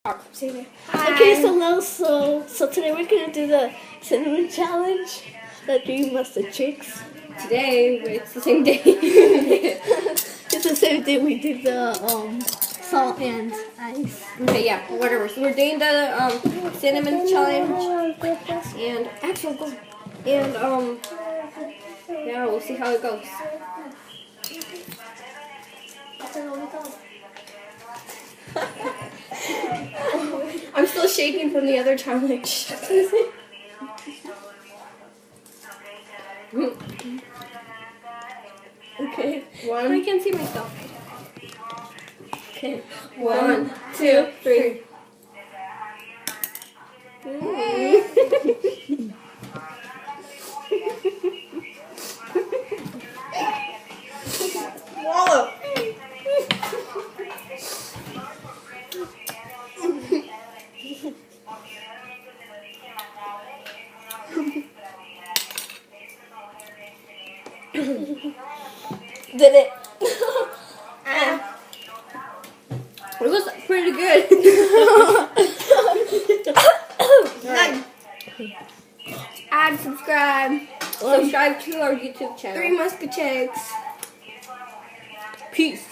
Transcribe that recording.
Okay, so today we're gonna do the cinnamon challenge, the 3 mustard tricks. Today, it's the same day. It's the same day we did the salt and ice. Okay, yeah, whatever. So we're doing the cinnamon challenge, and actual go. And yeah, we'll see how it goes. I'm still shaking from the other challenge. Okay. I can't see myself. Okay. 1, 2, 3. Swallow. Did it? It was pretty good. Right. Add, subscribe. Subscribe to our YouTube channel. 3 Musketeers. Peace.